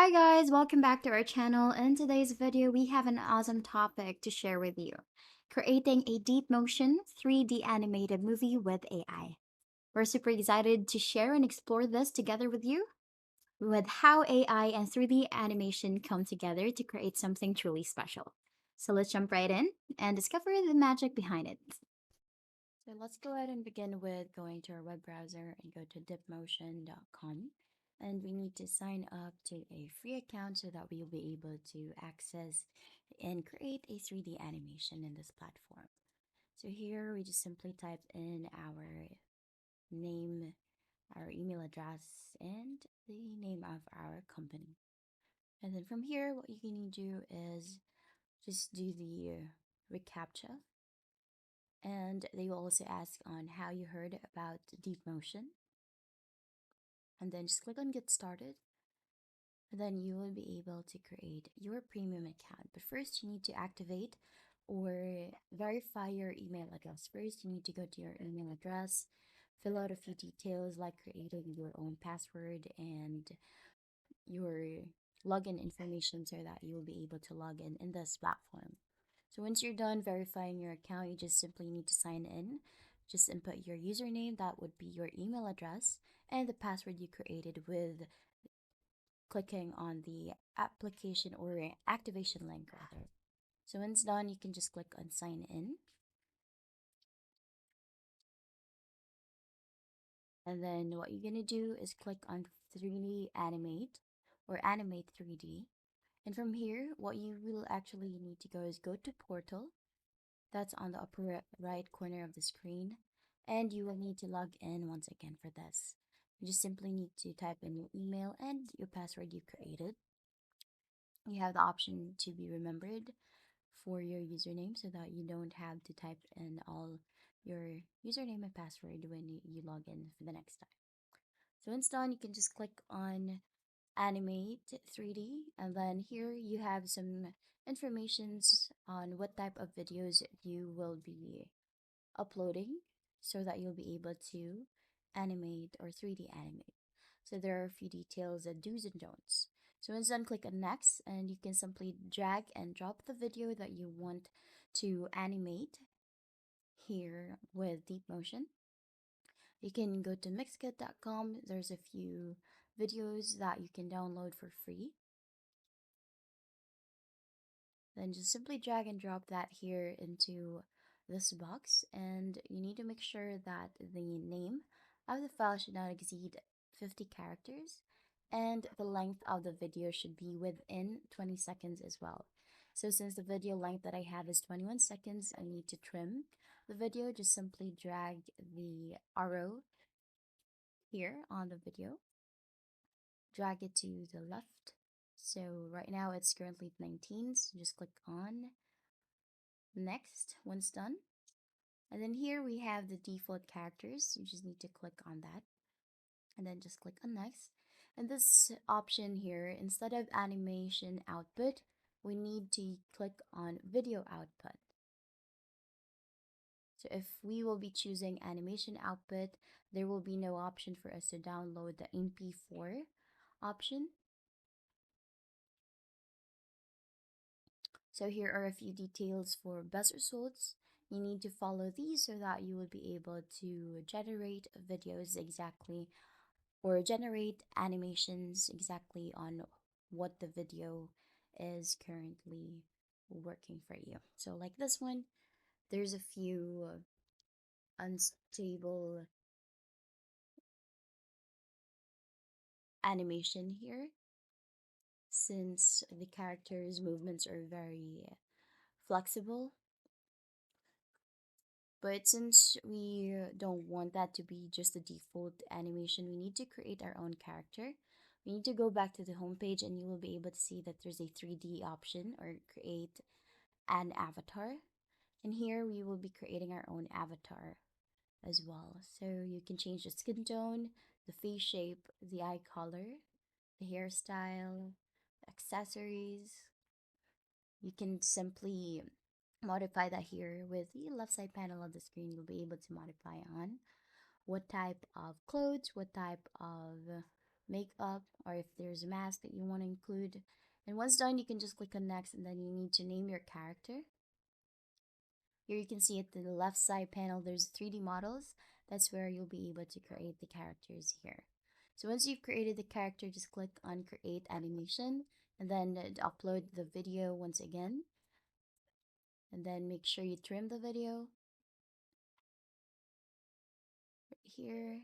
Hi guys, welcome back to our channel. In today's video, we have an awesome topic to share with you. Creating a deep motion 3D animated movie with AI. We're super excited to share and explore this together with you with how AI and 3D animation come together to create something truly special. So let's jump right in and discover the magic behind it. So let's go ahead and begin with going to our web browser and go to deepmotion.com. And we need to sign up to a free account so that we'll be able to access and create a 3D animation in this platform. So here we just simply type in our name, our email address, and the name of our company. And then from here, what you can do is just do the reCAPTCHA, and they will also ask on how you heard about DeepMotion, and then just click on get started, and then you will be able to create your premium account. But first you need to activate or verify your email address. First you need to go to your email address, fill out a few details like creating your own password and your login information so that you will be able to log in this platform. So once you're done verifying your account, you just simply need to sign in. Just input your username, that would be your email address, and the password you created with clicking on the application or activation link rather. So once done, you can just click on sign in. And then what you're gonna do is click on 3D animate or animate 3D. And from here, what you will actually need to go is go to portal. That's on the upper right corner of the screen. And you will need to log in once again for this. You just simply need to type in your email and your password you created. You have the option to be remembered for your username so that you don't have to type in all your username and password when you log in for the next time. So once done, you can just click on animate 3D, and then here you have some informations on what type of videos you will be uploading so that you'll be able to animate or 3D animate. So there are a few details and do's and don'ts. So once done, click on next, and you can simply drag and drop the video that you want to animate here with DeepMotion. You can go to mixkit.com. There's a few videos that you can download for free. Then just simply drag and drop that here into this box, and you need to make sure that the name of the file should not exceed 50 characters, and the length of the video should be within 20 seconds as well. So since the video length that I have is 21 seconds, I need to trim the video. Just simply drag the arrow here on the video, drag it to the left. So right now it's currently 19, so just click on next once done. And then here we have the default characters. You just need to click on that and then just click on next. And this option here, instead of animation output, we need to click on video output. So if we will be choosing animation output, there will be no option for us to download the MP4 option. So here are a few details for best results. You need to follow these so that you will be able to generate videos exactly or generate animations exactly on what the video is currently working for you. So like this one, there's a few unstable animation here since the characters' movements are very flexible. But since we don't want that to be just the default animation, we need to create our own character. We need to go back to the home page, and you will be able to see that there's a 3D option or create an avatar. And here we will be creating our own avatar as well. So you can change the skin tone, the face shape, the eye color, the hairstyle, accessories. You can simply modify that here with the left side panel of the screen. You'll be able to modify on what type of clothes, what type of makeup, or if there's a mask that you want to include. And once done, you can just click on next, and then you need to name your character. Here you can see at the left side panel, there's 3D models. That's where you'll be able to create the characters here. So once you've created the character, just click on create animation, and then upload the video once again. And then make sure you trim the video right here.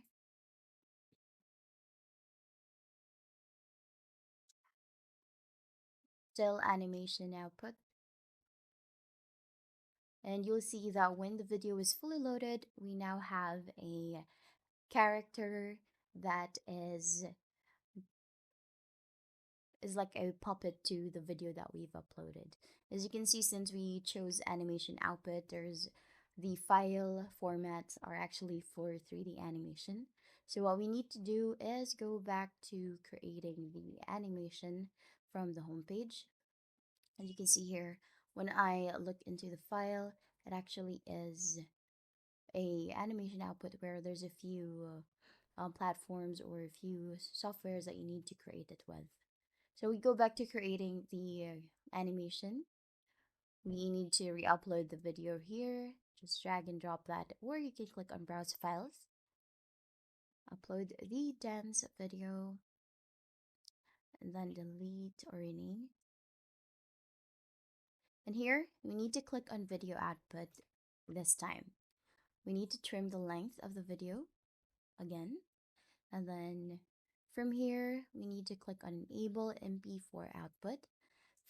Still animation output. And you'll see that when the video is fully loaded, we now have a character that is like a puppet to the video that we've uploaded. As you can see, since we chose animation output, there's the file formats are actually for 3D animation. So what we need to do is go back to creating the animation from the home page. As you can see here, when I look into the file, it actually is a animation output where there's a few platforms or a few softwares that you need to create it with. So we go back to creating the animation. We need to re-upload the video here. Just drag and drop that, or you can click on browse files. Upload the dance video, and then delete or rename. And here, we need to click on video output this time. We need to trim the length of the video again. And then from here, we need to click on enable MP4 output.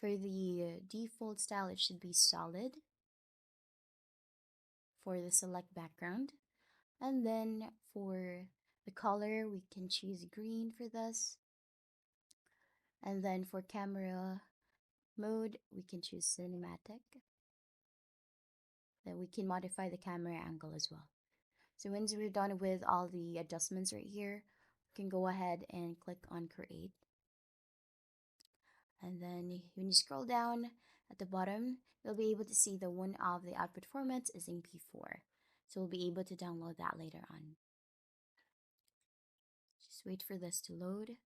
For the default style, it should be solid for the select background. And then for the color, we can choose green for this. And then for camera mode, we can choose cinematic. Then we can modify the camera angle as well. So once we're done with all the adjustments right here, we can go ahead and click on create. And then when you scroll down at the bottom, you'll be able to see that one of the output formats is MP4. So we'll be able to download that later on. Just wait for this to load.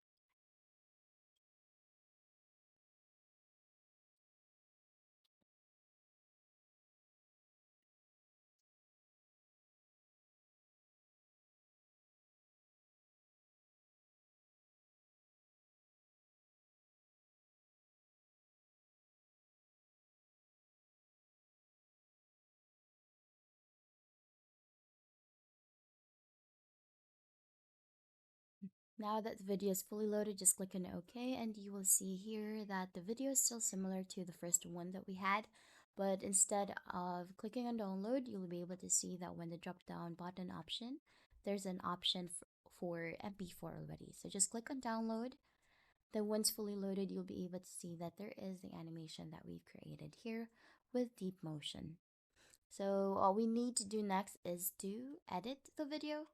Now that the video is fully loaded, just click on OK, and you will see here that the video is still similar to the first one that we had, but instead of clicking on download, you'll be able to see that when the drop down button option, there's an option for MP4 already. So just click on download. Then once fully loaded, you'll be able to see that there is the animation that we've created here with DeepMotion. So all we need to do next is to edit the video.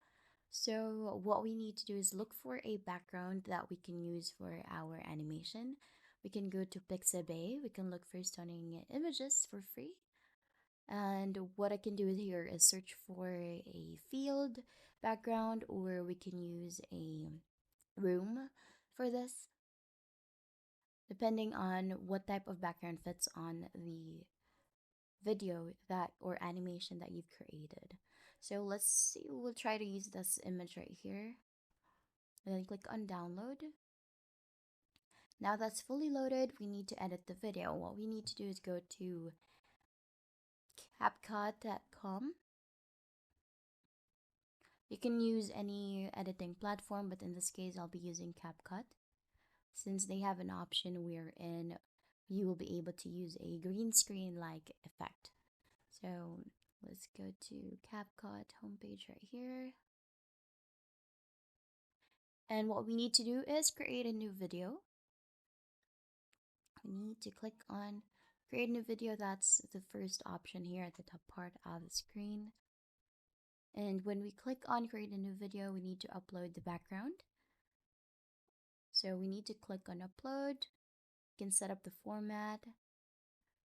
So what we need to do is look for a background that we can use for our animation. We can go to Pixabay. We can look for stunning images for free. And what I can do here is search for a field background, or we can use a room for this, depending on what type of background fits on the video that or animation that you've created. So let's see, we'll try to use this image right here, and then click on download. Now that's fully loaded, we need to edit the video. What we need to do is go to CapCut.com. You can use any editing platform, but in this case I'll be using CapCut, since they have an option wherein you will be able to use a green screen like effect. So let's go to CapCut homepage right here. And what we need to do is create a new video. We need to click on create new video. That's the first option here at the top part of the screen. And when we click on create a new video, we need to upload the background. So we need to click on upload. You can set up the format.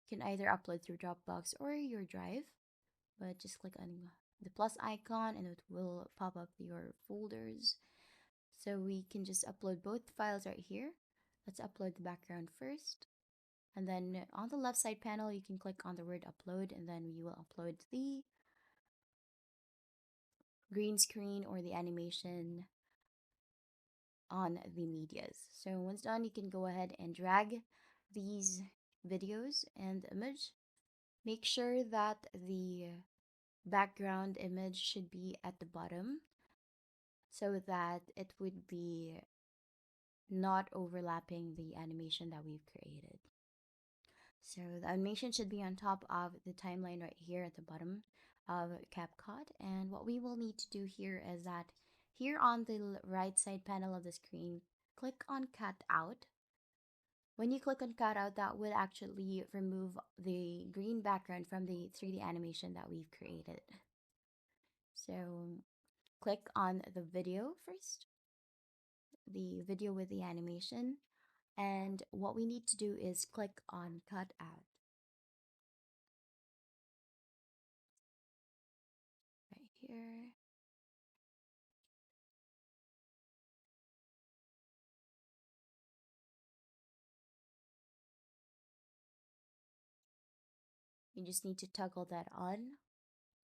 You can either upload through Dropbox or your Drive, but just click on the plus icon and it will pop up your folders. So we can just upload both files right here. Let's upload the background first. And then on the left side panel, you can click on the word upload, and then we will upload the green screen or the animation on the medias. So once done, you can go ahead and drag these videos and image. Make sure that the background image should be at the bottom so that it would be not overlapping the animation that we've created. So the animation should be on top of the timeline right here at the bottom of CapCut. And what we will need to do here is that here on the right side panel of the screen, click on Cut Out. When you click on Cut Out, that will actually remove the green background from the 3D animation that we've created. So click on the video first, the video with the animation. And what we need to do is click on Cut Out right here. You just need to toggle that on.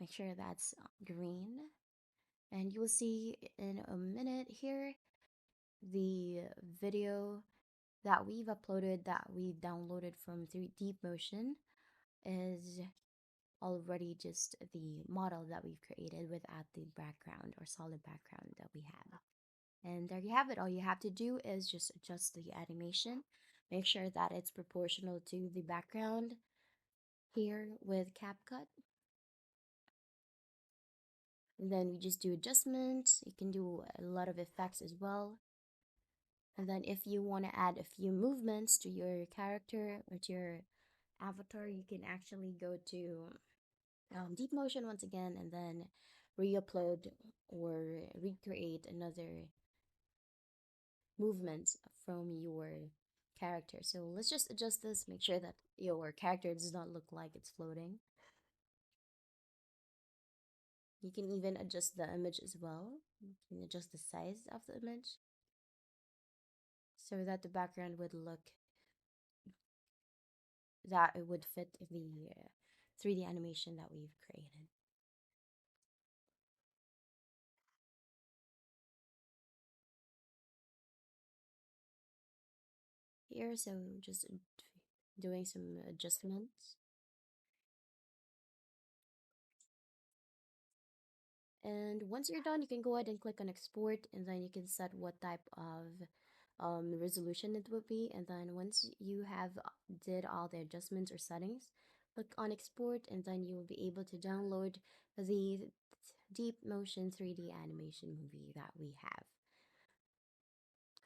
Make sure that's green. And you will see in a minute here the video that we've uploaded, that we downloaded from through DeepMotion, is already just the model that we've created without the background or solid background that we have. And there you have it. All you have to do is just adjust the animation. Make sure that it's proportional to the background here with CapCut. And then we just do adjustments. You can do a lot of effects as well. And then if you want to add a few movements to your character or to your avatar, you can actually go to DeepMotion once again and then re-upload or recreate another movement from your character. So let's just adjust this, make sure that your character does not look like it's floating. You can even adjust the image as well. You can adjust the size of the image so that the background would look, that it would fit the 3D animation that we've created. Here, so just doing some adjustments. And once you're done, you can go ahead and click on export, and then you can set what type of resolution it would be. And then once you have did all the adjustments or settings, click on export, and then you will be able to download the DeepMotion 3D animation movie that we have.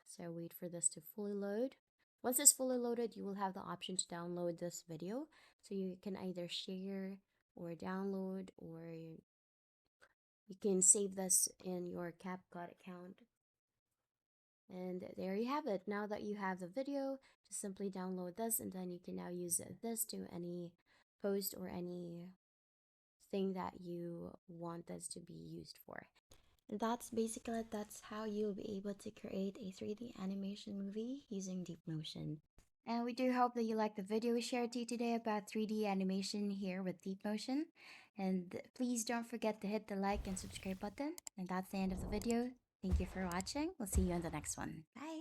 So wait for this to fully load. Once it's fully loaded, you will have the option to download this video. So you can either share or download, or you can save this in your CapCut account. And there you have it. Now that you have the video, just simply download this, and then you can now use this to any post or any thing that you want this to be used for. That's basically it. That's how you'll be able to create a 3D animation movie using DeepMotion. And we do hope that you liked the video we shared to you today about 3D animation here with DeepMotion. And please don't forget to hit the like and subscribe button. And that's the end of the video. Thank you for watching. We'll see you on the next one. Bye!